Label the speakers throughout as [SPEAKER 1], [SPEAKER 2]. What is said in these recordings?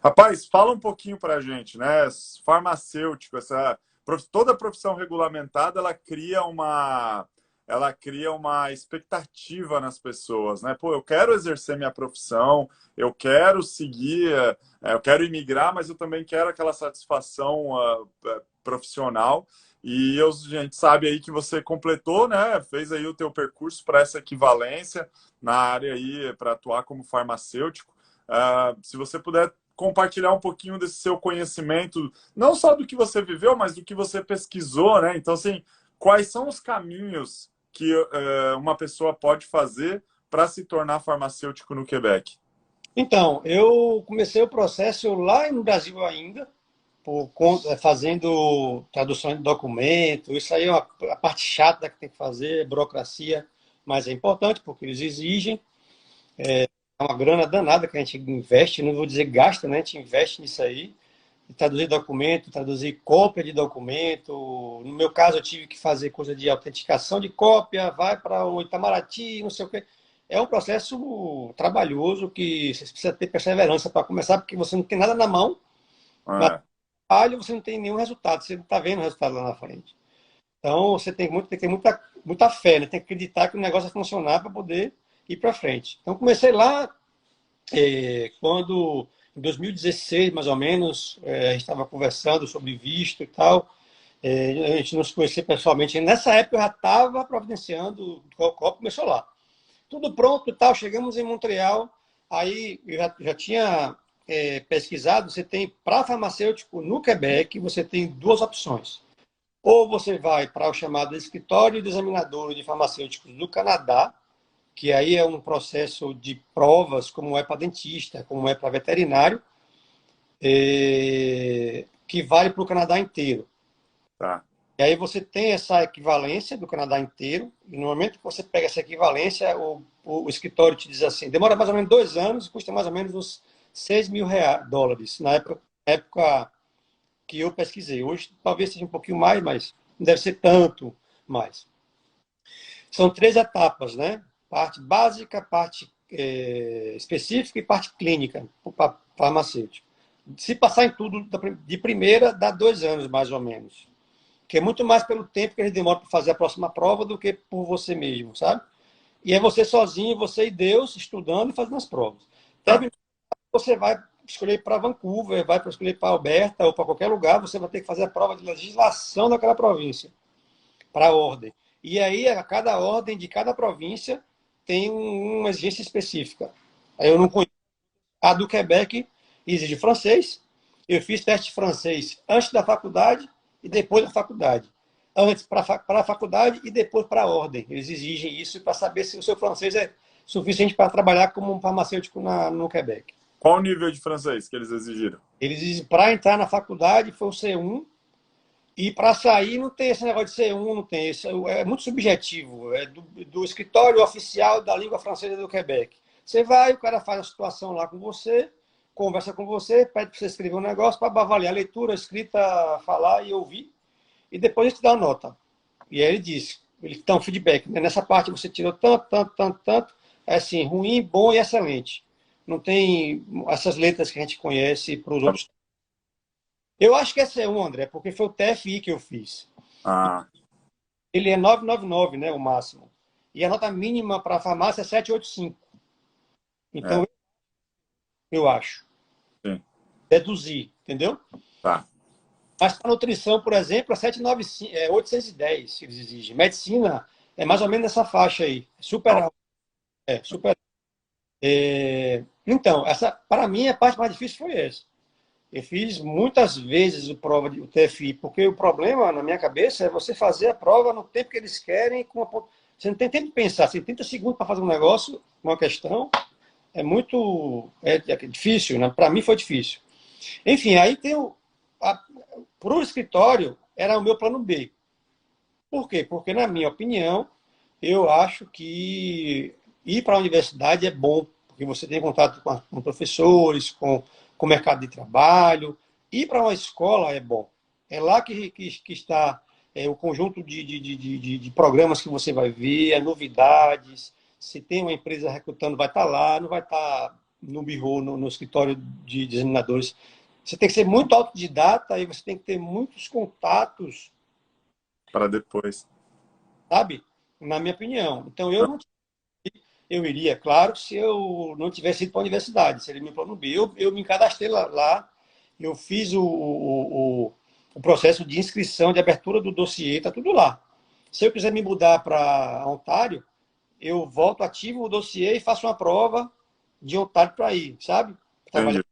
[SPEAKER 1] Rapaz, fala um pouquinho para a gente, né? Farmacêutico, toda profissão regulamentada, ela cria uma expectativa nas pessoas, né? Pô, eu quero exercer minha profissão, eu quero seguir, eu quero imigrar, mas eu também quero aquela satisfação profissional. E a gente sabe aí que você completou, né? Fez aí o teu percurso para essa equivalência na área aí para atuar como farmacêutico. Se você puder compartilhar um pouquinho desse seu conhecimento, não só do que você viveu, mas do que você pesquisou, né? Então, assim, quais são os caminhos que uma pessoa pode fazer para se tornar farmacêutico no Quebec?
[SPEAKER 2] Então, eu comecei o processo lá no Brasil ainda, fazendo tradução de documento. Isso aí é a parte chata que tem que fazer, burocracia, mas é importante porque eles exigem. É uma grana danada que a gente investe, não vou dizer gasta, né? A gente investe nisso aí. Traduzir documento, traduzir cópia de documento. No meu caso, eu tive que fazer coisa de autenticação de cópia, vai para o Itamaraty, não sei o quê. É um processo trabalhoso que você precisa ter perseverança para começar, porque você não tem nada na mão, mas
[SPEAKER 1] É,
[SPEAKER 2] trabalho você não tem nenhum resultado, você não está vendo o resultado lá na frente. Então, você tem que ter muita fé, né? Tem que acreditar que o negócio vai funcionar para poder ir para frente. Então, comecei lá quando, em 2016, mais ou menos, a gente estava conversando sobre visto e tal. A gente não se conhecia pessoalmente. Nessa época eu já estava providenciando, o copo começou lá. Tudo pronto e tal, chegamos em Montreal, aí eu já tinha pesquisado, você tem, para farmacêutico no Quebec, você tem duas opções. Ou você vai para o chamado escritório de examinador de farmacêuticos do Canadá, que aí é um processo de provas, como é para dentista, como é para veterinário, que vale para o Canadá inteiro.
[SPEAKER 1] tá.
[SPEAKER 2] E aí você tem essa equivalência do Canadá inteiro, e no momento que você pega essa equivalência, o escritório te diz assim, demora mais ou menos 2 anos, custa mais ou menos uns 6 mil dólares, na época que eu pesquisei. Hoje talvez seja um pouquinho mais, mas não deve ser tanto mais. São 3 etapas, né? Parte básica, parte específica e parte clínica, para farmacêutico. Se passar em tudo de primeira, dá 2 anos, mais ou menos. Que é muito mais pelo tempo que eles demoram para fazer a próxima prova do que por você mesmo, sabe? E é você sozinho, você e Deus, estudando e fazendo as provas.
[SPEAKER 1] Tá.
[SPEAKER 2] Terminou, você vai escolher para Vancouver, vai para escolher para Alberta ou para qualquer lugar, você vai ter que fazer a prova de legislação daquela província para a ordem. E aí, a cada ordem de cada província tem uma exigência específica. Aí eu não conheço. A do Quebec exige francês. Eu fiz teste de francês antes da faculdade e depois da faculdade. Antes para a faculdade e depois para a ordem. Eles exigem isso para saber se o seu francês é suficiente para trabalhar como um farmacêutico no Quebec.
[SPEAKER 1] Qual o nível de francês que eles exigiram?
[SPEAKER 2] Eles exigem, para entrar na faculdade foi o C1, e para sair não tem esse negócio de ser um, não tem isso. É muito subjetivo. É do escritório oficial da língua francesa do Quebec. Você vai, o cara faz a situação lá com você, conversa com você, pede para você escrever um negócio para avaliar a leitura, a escrita, falar e ouvir. E depois ele te dá uma nota. E aí ele diz, ele dá um feedback. Né? Nessa parte você tirou tanto, tanto, tanto, tanto. É assim, ruim, bom e excelente. Não tem essas letras que a gente conhece para os outros. Eu acho que essa é um, André, porque foi o TFI que eu fiz.
[SPEAKER 1] Ah,
[SPEAKER 2] Ele é 999, né, o máximo. E a nota mínima para a farmácia é 785.
[SPEAKER 1] é,
[SPEAKER 2] Então, eu acho.
[SPEAKER 1] sim,
[SPEAKER 2] Deduzir, entendeu?
[SPEAKER 1] tá.
[SPEAKER 2] Mas para nutrição, por exemplo, é 795, 810 que eles exigem. Medicina é mais ou menos nessa faixa aí. Super
[SPEAKER 1] Tá.
[SPEAKER 2] alto. Super. Então, para mim, a parte mais difícil foi essa. Eu fiz muitas vezes a prova de TFI, porque o problema na minha cabeça é você fazer a prova no tempo que eles querem. Você não tem tempo de pensar, você tem 30 segundos para fazer um negócio, uma questão. É muito difícil, né? Para mim foi difícil. Enfim, aí tem para o escritório, era o meu plano B. Por quê? Porque, na minha opinião, eu acho que ir para a universidade é bom, porque você tem contato com professores, com o mercado de trabalho. Ir para uma escola é bom. É lá que está o conjunto de programas que você vai ver, as novidades. Se tem uma empresa recrutando, vai estar lá, não vai estar no Birro, no escritório de examinadores. Você tem que ser muito autodidata e você tem que ter muitos contatos,
[SPEAKER 1] Para depois.
[SPEAKER 2] sabe? Na minha opinião. Então, eu iria, claro, se eu não tivesse ido para a universidade, seria meu plano B. Eu me cadastrei lá, eu fiz o processo de inscrição, de abertura do dossiê, está tudo lá. Se eu quiser me mudar para Ontário, eu volto, ativo o dossiê e faço uma prova de Ontário para ir, sabe? Trabalhar.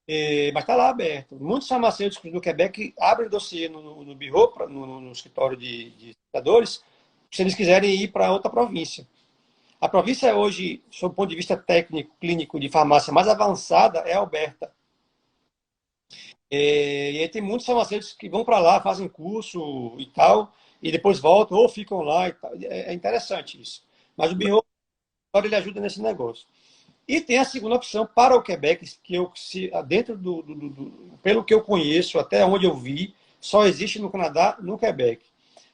[SPEAKER 1] Entendi.
[SPEAKER 2] Mas está lá aberto. Muitos farmacêuticos do Quebec abrem dossiê no Birro, no escritório de estudadores, se eles quiserem ir para outra província. A província hoje, sob o ponto de vista técnico, clínico, de farmácia mais avançada, é a Alberta. E aí tem muitos farmacêuticos que vão para lá, fazem curso e tal, e depois voltam ou ficam lá e tal. É interessante isso. Mas o Birro, ele ajuda nesse negócio. E tem a segunda opção para o Quebec, que dentro pelo que eu conheço, até onde eu vi, só existe no Canadá, no Quebec,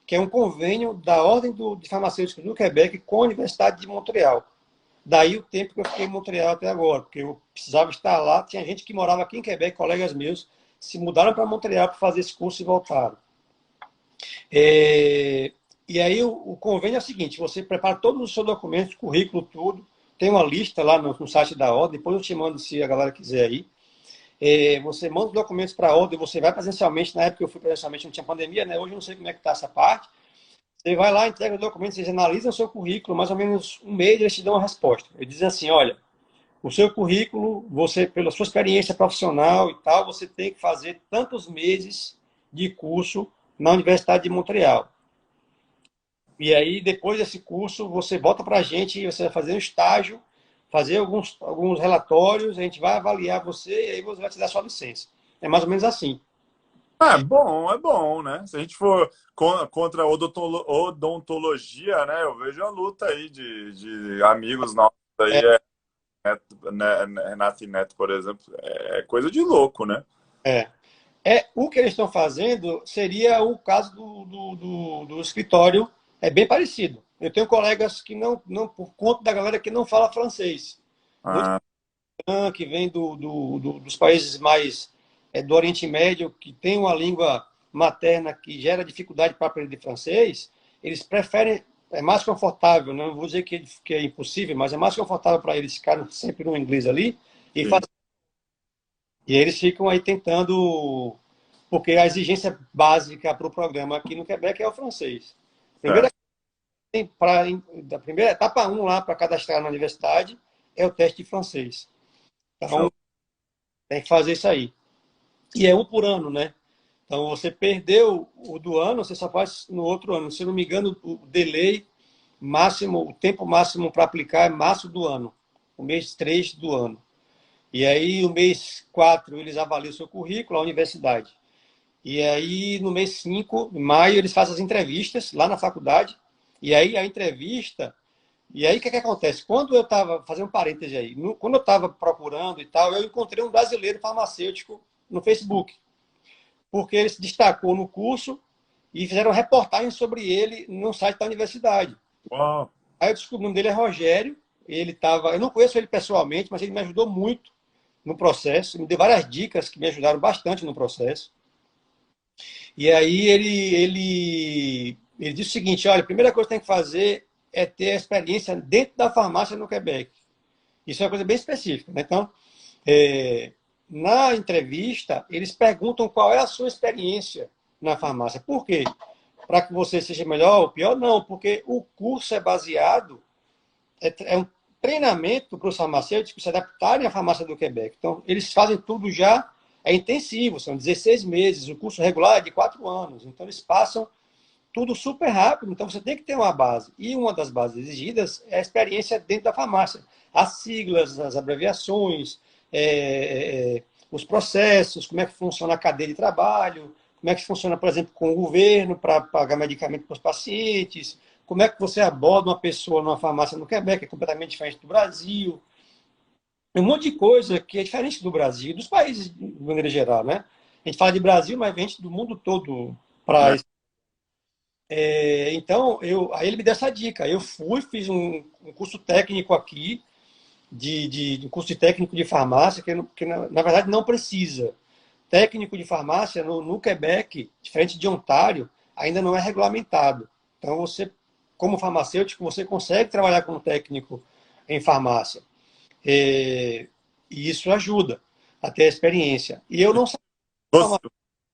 [SPEAKER 2] que é um convênio da Ordem de Farmacêuticos do Quebec com a Universidade de Montreal. Daí o tempo que eu fiquei em Montreal até agora, porque eu precisava estar lá. Tinha gente que morava aqui em Quebec, colegas meus, se mudaram para Montreal para fazer esse curso e voltaram. E aí o convênio é o seguinte: você prepara todos os seus documentos, currículo, tudo. Tem uma lista lá no site da Ordem, depois eu te mando se a galera quiser ir. Você manda os documentos para a Ordem, você vai presencialmente. Na época eu fui presencialmente, não tinha pandemia, né? Hoje eu não sei como é que está essa parte. Você vai lá, entrega os documentos, eles analisam o seu currículo, mais ou menos um mês eles te dão uma resposta. Eles dizem assim: olha, o seu currículo, você, pela sua experiência profissional e tal, você tem que fazer tantos meses de curso na Universidade de Montreal. E aí, depois desse curso, você volta para a gente, você vai fazer um estágio, fazer alguns relatórios, a gente vai avaliar você e aí você vai te dar sua licença. É mais ou menos assim.
[SPEAKER 1] É bom, né? Se a gente for contra a odontologia, né? Eu vejo a luta aí de amigos nossos aí,
[SPEAKER 2] É,
[SPEAKER 1] Renato e Neto, por exemplo. É coisa de louco, né?
[SPEAKER 2] é. O que eles estão fazendo seria o caso do escritório, é bem parecido. Eu tenho colegas que não por conta da galera que não fala francês. Muito
[SPEAKER 1] Ah,
[SPEAKER 2] que vem dos países mais do Oriente Médio, que tem uma língua materna que gera dificuldade para aprender francês, eles preferem, é mais confortável, não vou dizer que é impossível, mas é mais confortável para eles ficarem sempre no inglês ali e,
[SPEAKER 1] sim.
[SPEAKER 2] e eles ficam aí tentando, porque a exigência básica para o programa aqui no Quebec é o francês. Primeira,
[SPEAKER 1] Certo.
[SPEAKER 2] da primeira etapa 1 lá para cadastrar na universidade é o teste de francês. Então,
[SPEAKER 1] Show.
[SPEAKER 2] tem que fazer isso aí. E é um por ano, né? Então, você perdeu o do ano, você só faz no outro ano. Se não me engano, o delay máximo, o tempo máximo para aplicar é março do ano, o mês 3 do ano. E aí, o mês 4 eles avaliam o seu currículo, a universidade. E aí, no mês 5 de maio, eles fazem as entrevistas lá na faculdade. E aí, a entrevista. E aí, o que, é que acontece? Quando eu estava, fazendo um parêntese aí, quando eu estava procurando e tal, eu encontrei um brasileiro farmacêutico no Facebook, porque ele se destacou no curso e fizeram reportagem sobre ele no site da universidade.
[SPEAKER 1] Uau.
[SPEAKER 2] Aí eu descobri o nome dele é Rogério, ele estava, eu não conheço ele pessoalmente, mas ele me ajudou muito no processo, me deu várias dicas que me ajudaram bastante no processo. E aí ele disse o seguinte: olha, a primeira coisa que tem que fazer é ter a experiência dentro da farmácia no Quebec. Isso é uma coisa bem específica, né? Então, na entrevista, eles perguntam qual é a sua experiência na farmácia. Por quê? Para que você seja melhor ou pior? Não, porque o curso é baseado, é um treinamento para os farmacêuticos se adaptarem à farmácia do Quebec. Então, eles fazem tudo já, é intensivo, são 16 meses, o curso regular é de 4 anos. Então, eles passam tudo super rápido, então você tem que ter uma base. E uma das bases exigidas é a experiência dentro da farmácia. As siglas, as abreviações, os processos, como é que funciona a cadeia de trabalho, como é que funciona, por exemplo, com o governo para pagar medicamento para os pacientes, como é que você aborda uma pessoa numa farmácia no Quebec, que é completamente diferente do Brasil. Um monte de coisa que é diferente do Brasil, dos países de maneira geral, né? A gente fala de Brasil, mas vem do mundo todo para.
[SPEAKER 1] É.
[SPEAKER 2] Então, aí ele me deu essa dica. Eu fui, fiz um curso técnico aqui, de curso de técnico de farmácia, que na verdade não precisa. Técnico de farmácia no Quebec, diferente de Ontário, ainda não é regulamentado. Então, você, como farmacêutico, você consegue trabalhar como técnico em farmácia. E isso ajuda a ter a experiência. E eu não sabia
[SPEAKER 1] Você,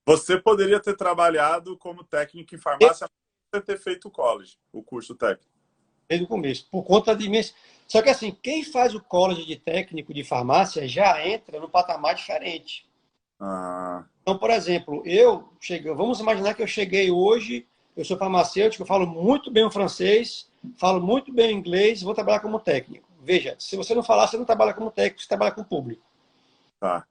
[SPEAKER 1] você poderia ter trabalhado como técnico em farmácia sem ter feito o college, o curso técnico.
[SPEAKER 2] desde o começo, por conta de mim. Só que assim, quem faz o college de técnico de farmácia já entra no patamar diferente.
[SPEAKER 1] Ah,
[SPEAKER 2] Então, por exemplo, vamos imaginar que eu cheguei hoje, eu sou farmacêutico, eu falo muito bem o francês, falo muito bem o inglês, vou trabalhar como técnico. Veja, se você não falar, você não trabalha como técnico, você trabalha com público.
[SPEAKER 1] tá.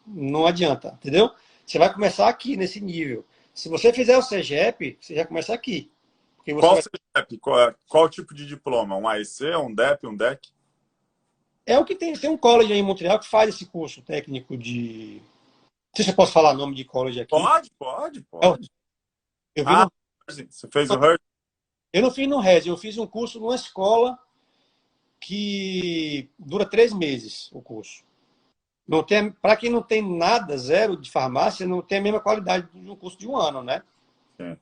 [SPEAKER 2] Não adianta, entendeu? Você vai começar aqui, nesse nível. Se você fizer o CEGEP, você já começa aqui. Porque você
[SPEAKER 1] Qual
[SPEAKER 2] vai...
[SPEAKER 1] CGP? Qual tipo de diploma? Um AEC, um DEP, um DEC?
[SPEAKER 2] É o que tem um college aí em Montreal que faz esse curso técnico de... Não sei se eu posso falar nome de college aqui.
[SPEAKER 1] Pode, pode, pode.
[SPEAKER 2] Eu vi
[SPEAKER 1] Ah,
[SPEAKER 2] no...
[SPEAKER 1] você fez o HERT?
[SPEAKER 2] Eu não fiz no RES, eu fiz um curso numa escola que dura 3 meses, o curso. Não tem, para quem não tem nada, zero de farmácia, não tem a mesma qualidade de um curso de um ano, né?
[SPEAKER 1] Sim.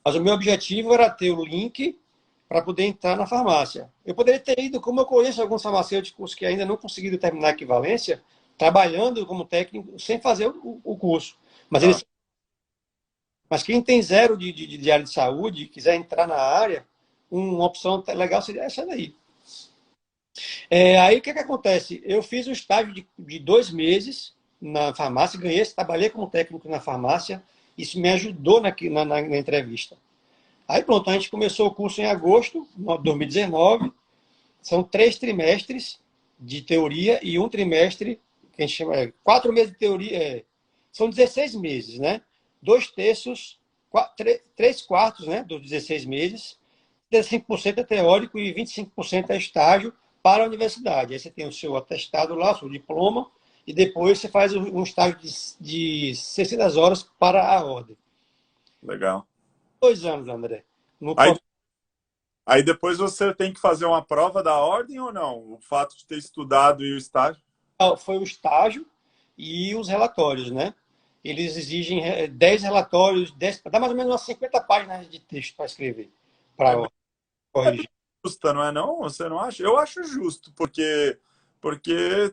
[SPEAKER 2] Mas o meu objetivo era ter o link para poder entrar na farmácia. Eu poderia ter ido, como eu conheço alguns farmacêuticos que ainda não conseguiram terminar a equivalência, trabalhando como técnico sem fazer o curso. Mas,
[SPEAKER 1] Tá.
[SPEAKER 2] mas quem tem zero de área de saúde e quiser entrar na área, uma opção legal seria essa daí. Aí o que acontece? Eu fiz um estágio de 2 meses na farmácia, trabalhei como técnico na farmácia, isso me ajudou na entrevista. Aí pronto, a gente começou o curso em agosto de 2019, são 3 trimestres de teoria e um trimestre, que a gente chama, 4 meses de teoria, são 16 meses, né? 2/3, 3/4, né, dos 16 meses, 35% é teórico e 25% é estágio para a universidade. Aí você tem o seu atestado lá, o seu diploma, e depois você faz um estágio de 600 horas para a ordem.
[SPEAKER 1] Legal.
[SPEAKER 2] 2 anos, André. No
[SPEAKER 1] Aí, aí depois você tem que fazer uma prova da ordem ou não? O fato de ter estudado e o estágio?
[SPEAKER 2] total foi o estágio e os relatórios, né? Eles exigem 10 relatórios, dá mais ou menos umas 50 páginas de texto para escrever,
[SPEAKER 1] É
[SPEAKER 2] para corrigir.
[SPEAKER 1] justa, não é não? Você não acha? Eu acho justo, porque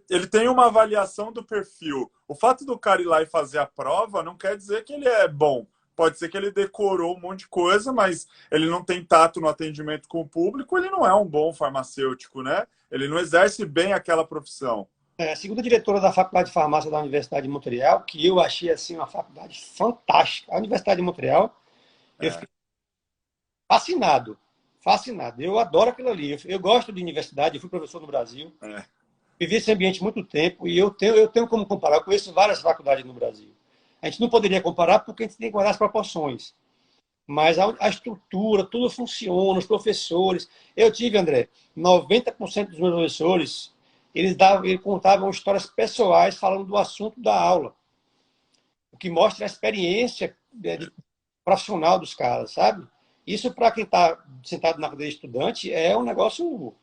[SPEAKER 1] ele tem uma avaliação do perfil. O fato do cara ir lá e fazer a prova não quer dizer que ele é bom. Pode ser que ele decorou um monte de coisa, mas ele não tem tato no atendimento com o público, ele não é um bom farmacêutico, né? Ele não exerce bem aquela profissão.
[SPEAKER 2] Segundo a diretora da Faculdade de Farmácia da Universidade de Montreal, que eu achei assim uma faculdade fantástica. A Universidade de Montreal, eu
[SPEAKER 1] É,
[SPEAKER 2] fiquei fascinado, fascinado. Eu adoro aquilo ali. Eu gosto de universidade, eu fui professor no Brasil,
[SPEAKER 1] é.
[SPEAKER 2] vivi esse ambiente muito tempo e eu tenho como comparar. Eu conheço várias faculdades no Brasil. A gente não poderia comparar porque a gente tem que guardar as proporções. Mas a estrutura, tudo funciona, os professores. Eu tive, André, 90% dos meus professores, eles contavam histórias pessoais falando do assunto da aula, o que mostra a experiência profissional dos caras, sabe? Isso, para quem está sentado na cadeira de estudante, é um negócio,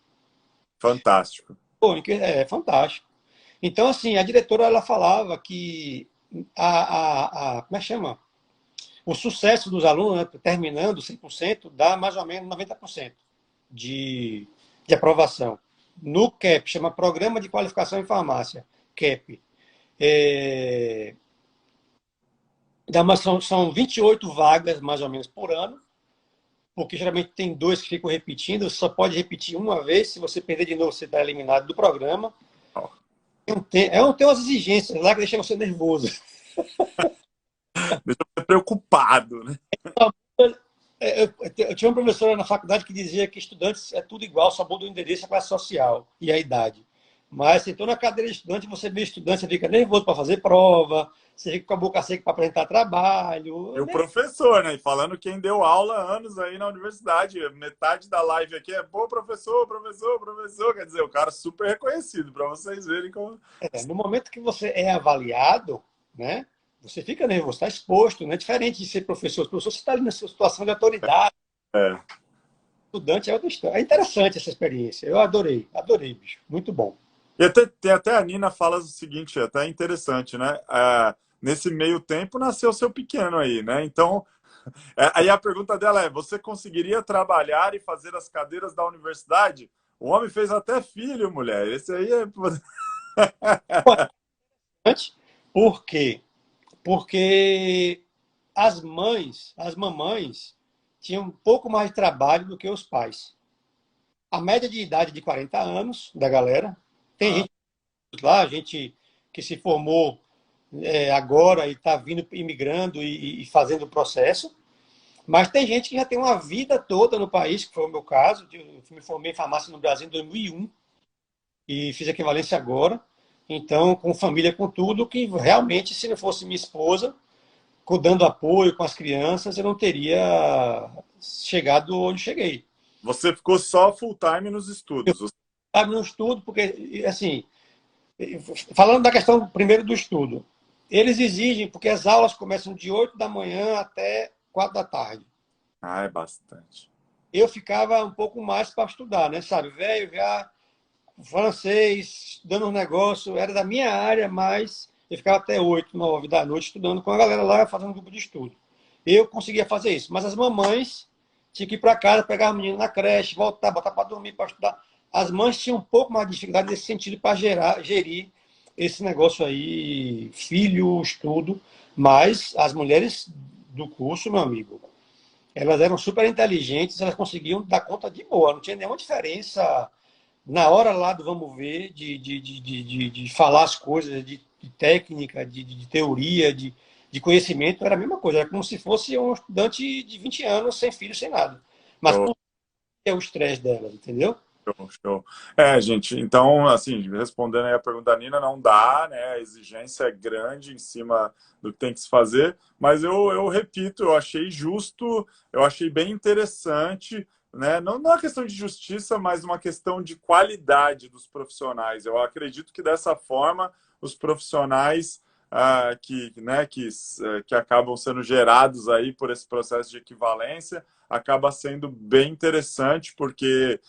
[SPEAKER 1] Fantástico.
[SPEAKER 2] pô, é fantástico. Então, assim, a diretora ela falava que como é que chama? O sucesso dos alunos, né, terminando 100%, dá mais ou menos 90% de aprovação. No CAP, chama Programa de Qualificação em Farmácia, CAP. É, são 28 vagas, mais ou menos, por ano, porque geralmente tem dois que ficam repetindo, você só pode repetir uma vez, se você perder de novo, você está eliminado do programa. Tem umas exigências lá que deixam você nervoso.
[SPEAKER 1] Deixa eu ser preocupado, né?
[SPEAKER 2] Eu tinha uma professora na faculdade que dizia que estudantes é tudo igual, só muda o endereço, a classe social e a idade. Mas sentou na cadeira de estudante, você vê estudante, você fica nervoso para fazer prova, você fica com a boca seca para apresentar trabalho.
[SPEAKER 1] E o professor, né? E falando quem deu aula há anos aí na universidade. Metade da live aqui é, pô, professor, professor, professor. Quer dizer, o cara super reconhecido, para vocês verem como.
[SPEAKER 2] No momento que você é avaliado, né, você fica nervoso, está exposto, não é diferente de ser professor. O professor, você está ali nessa situação de autoridade.
[SPEAKER 1] É.
[SPEAKER 2] Estudante é outra história. É interessante essa experiência. Eu adorei, bicho. Muito bom.
[SPEAKER 1] E tem até a Nina fala o seguinte, é até interessante, né? Nesse meio tempo nasceu seu pequeno aí, né? Então, aí a pergunta dela é: você conseguiria trabalhar e fazer as cadeiras da universidade? O homem fez até filho, mulher. Esse aí é.
[SPEAKER 2] Por quê? Porque as mamães, tinham um pouco mais de trabalho do que os pais. A média de idade de 40 anos da galera. Tem
[SPEAKER 1] Ah,
[SPEAKER 2] gente lá, gente que se formou agora e está vindo imigrando e fazendo o processo. Mas tem gente que já tem uma vida toda no país, que foi o meu caso. Eu me formei em farmácia no Brasil em 2001 e fiz equivalência agora. Então, com família, com tudo, que realmente, se não fosse minha esposa, dando apoio com as crianças, eu não teria chegado onde cheguei.
[SPEAKER 1] você ficou só full time nos estudos.
[SPEAKER 2] Sabe, no estudo, porque, assim, falando da questão primeiro do estudo, eles exigem, porque as aulas começam de 8 da manhã até 4 da tarde.
[SPEAKER 1] Ah, é bastante.
[SPEAKER 2] Eu ficava um pouco mais para estudar, né? Sabe, velho, já francês, estudando um negócio, era da minha área, mas eu ficava até 8, 9 da noite estudando com a galera lá, fazendo um grupo de estudo. Eu conseguia fazer isso, mas as mamães tinham que ir para casa, pegar o menino na creche, voltar, botar para dormir, para estudar. As mães tinham um pouco mais de dificuldade nesse sentido para gerir esse negócio aí, filho, estudo, mas as mulheres do curso, meu amigo, elas eram super inteligentes, elas conseguiam dar conta de boa, não tinha nenhuma diferença na hora lá do vamos ver, de falar as coisas, de técnica, de teoria, de conhecimento, era a mesma coisa. Era como se fosse um estudante de 20 anos, sem filho, sem nada. Mas
[SPEAKER 1] Show,
[SPEAKER 2] por que é o estresse delas, entendeu?
[SPEAKER 1] show, show. Gente, então, assim, respondendo aí a pergunta da Nina, não dá, né? A exigência é grande em cima do que tem que se fazer, mas eu repito, eu achei justo, eu achei bem interessante, né? Não é uma questão de justiça, mas uma questão de qualidade dos profissionais. Eu acredito que dessa forma os profissionais que acabam sendo gerados aí por esse processo de equivalência acaba sendo bem interessante, porque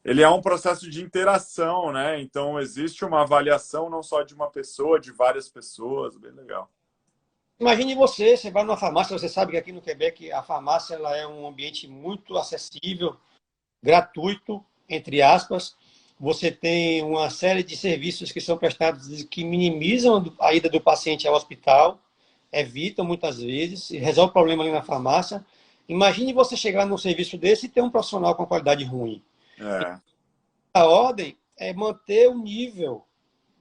[SPEAKER 1] ele é um processo de interação, né? Então existe uma avaliação não só de uma pessoa, de várias pessoas, bem legal.
[SPEAKER 2] Imagine você vai numa farmácia, você sabe que aqui no Quebec a farmácia ela é um ambiente muito acessível, gratuito, entre aspas. Você tem uma série de serviços que são prestados que minimizam a ida do paciente ao hospital, evitam muitas vezes, e resolve o problema ali na farmácia. Imagine você chegar num serviço desse e ter um profissional com qualidade ruim.
[SPEAKER 1] É,
[SPEAKER 2] A ordem é manter o nível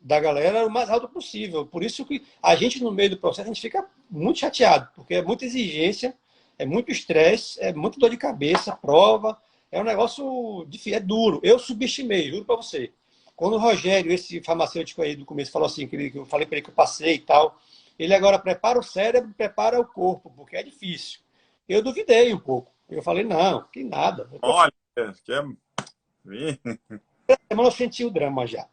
[SPEAKER 2] da galera o mais alto possível. Por isso que a gente, no meio do processo, a gente fica muito chateado, porque é muita exigência, é muito estresse, é muita dor de cabeça, prova, é um negócio difícil, é duro. Eu subestimei, juro para você. Quando o Rogério, esse farmacêutico aí do começo, falou assim, que eu falei para ele que eu passei e tal, ele agora prepara o cérebro, prepara o corpo, porque é difícil. Eu duvidei um pouco. Eu falei, não, que nada. Eu tô...
[SPEAKER 1] olha, que é...
[SPEAKER 2] semana eu senti o drama já.